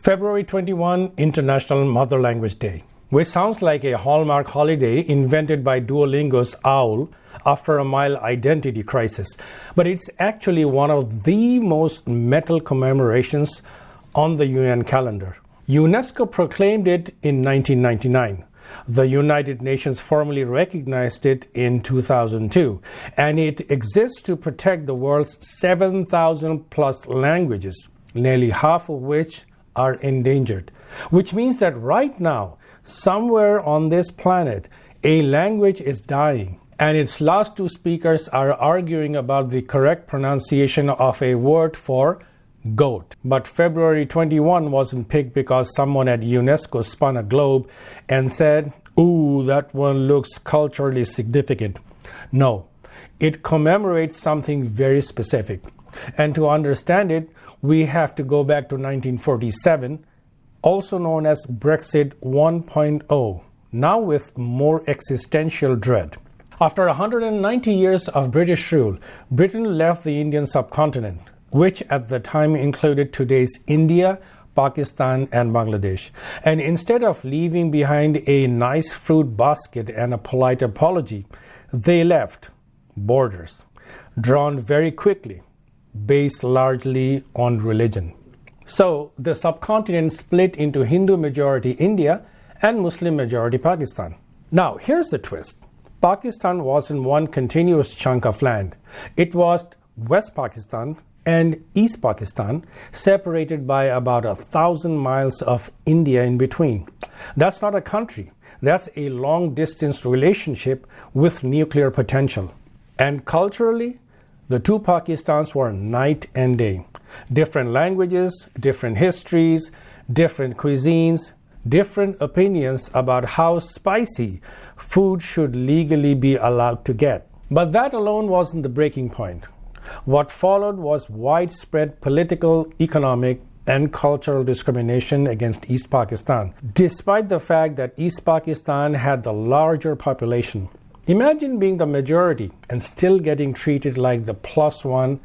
February 21, International Mother Language Day, which sounds like a Hallmark holiday invented by Duolingo's owl after a mild identity crisis. But it's actually one of the most metal commemorations on the UN calendar. UNESCO proclaimed it in 1999. The United Nations formally recognized it in 2002, and it exists to protect the world's 7,000 plus languages, nearly half of which are endangered, which means that right now, somewhere on this planet, a language is dying, and its last two speakers are arguing about the correct pronunciation of a word for goat. But February 21 wasn't picked because someone at UNESCO spun a globe and said, "Ooh, that one looks culturally significant." No, it commemorates something very specific. And to understand it, we have to go back to 1947, also known as Brexit 1.0, now with more existential dread. After 190 years of British rule, Britain left the Indian subcontinent, which at the time included today's India, Pakistan, and Bangladesh. And instead of leaving behind a nice fruit basket and a polite apology, they left borders, drawn very quickly, based largely on religion. So the subcontinent split into Hindu-majority India and Muslim-majority Pakistan. Now, here's the twist. Pakistan wasn't one continuous chunk of land. It was West Pakistan and East Pakistan, separated by about 1,000 miles of India in between. That's not a country. That's a long-distance relationship with nuclear potential. And culturally, the two Pakistans were night and day. Different languages, different histories, different cuisines, different opinions about how spicy food should legally be allowed to get. But that alone wasn't the breaking point. What followed was widespread political, economic, and cultural discrimination against East Pakistan, despite the fact that East Pakistan had the larger population. Imagine being the majority and still getting treated like the plus one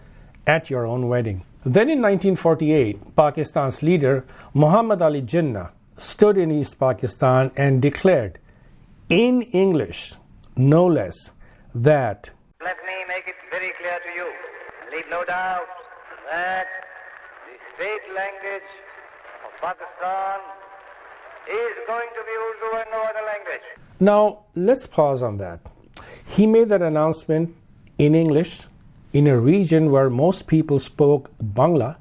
at your own wedding. Then in 1948, Pakistan's leader, Muhammad Ali Jinnah, stood in East Pakistan and declared, in English, no less, that, "Let me make it very clear to you, leave no doubt, that the state language of Pakistan is going to be Urdu and no other language." Now, let's pause on that. He made that announcement in English in a region where most people spoke Bangla,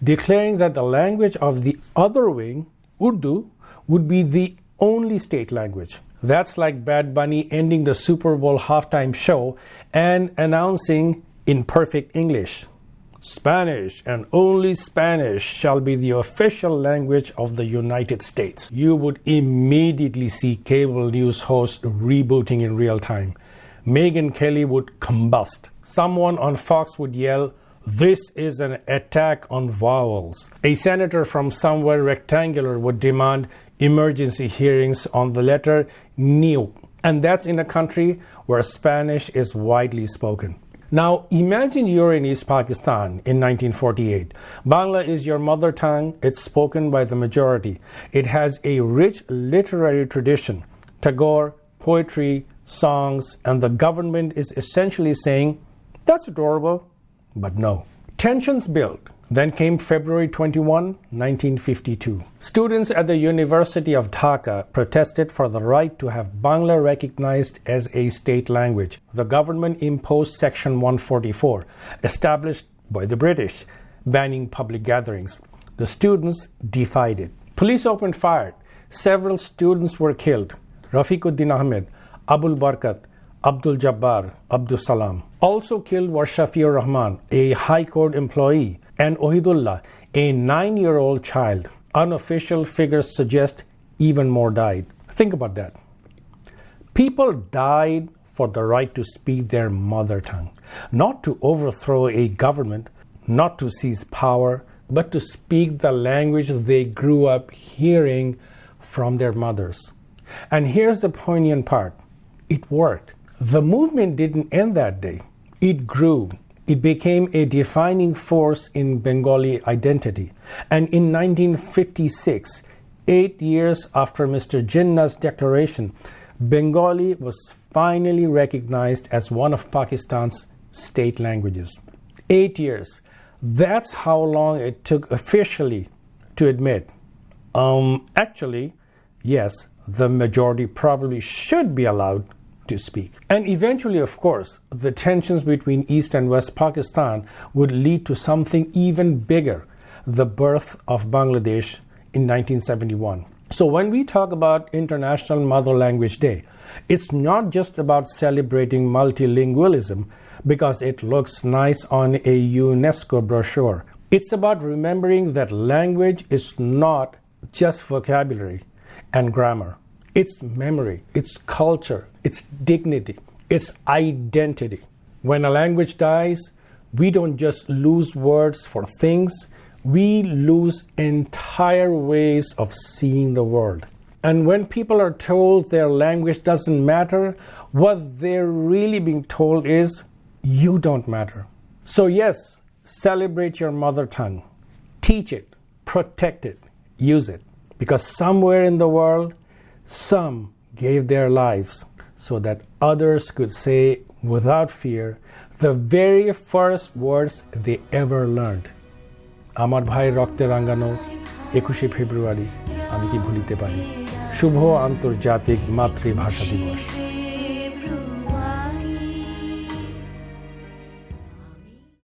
declaring that the language of the other wing, Urdu, would be the only state language. That's like Bad Bunny ending the Super Bowl halftime show and announcing in perfect English, "Spanish and only Spanish shall be the official language of the United States." You would immediately see cable news hosts rebooting in real time. Megyn Kelly would combust. Someone on Fox would yell, "This is an attack on vowels." A senator from somewhere rectangular would demand emergency hearings on the letter NIU. And that's in a country where Spanish is widely spoken. Now, imagine you're in East Pakistan in 1948. Bangla is your mother tongue. It's spoken by the majority. It has a rich literary tradition, Tagore, poetry, songs, and the government is essentially saying, "That's adorable," but no. Tensions built. Then came February 21, 1952. Students at the University of Dhaka protested for the right to have Bangla recognized as a state language. The government imposed Section 144, established by the British, banning public gatherings. The students defied it. Police opened fire. Several students were killed. Rafiquddin Ahmed, Abul Barkat, Abdul Jabbar, Abdul Salam. Also killed were Shafiur Rahman, a High Court employee, and Ohidullah, a 9-year-old child. Unofficial figures suggest even more died. Think about that. People died for the right to speak their mother tongue, not to overthrow a government, not to seize power, but to speak the language they grew up hearing from their mothers. And here's the poignant part. It worked. The movement didn't end that day. It grew, It became a defining force in Bengali identity. And in 1956, 8 years after Mr. Jinnah's declaration, Bengali was finally recognized as one of Pakistan's state languages. 8 years. That's how long it took officially to admit. Actually, yes, the majority probably should be allowed to speak. And eventually, of course, the tensions between East and West Pakistan would lead to something even bigger, the birth of Bangladesh in 1971. So when we talk about International Mother Language Day, it's not just about celebrating multilingualism because it looks nice on a UNESCO brochure. It's about remembering that language is not just vocabulary and grammar. It's memory, it's culture, it's dignity, it's identity. When a language dies, we don't just lose words for things, we lose entire ways of seeing the world. And when people are told their language doesn't matter, what they're really being told is, you don't matter. So yes, celebrate your mother tongue. Teach it, protect it, use it. Because somewhere in the world, some gave their lives so that others could say without fear the very first words they ever learned. আমার ভাইয়ের রক্তে রাঙানো 21শে ফেব্রুয়ারি আমি কি ভুলিতে পারি। শুভ আন্তর্জাতিক মাতৃভাষা দিবস।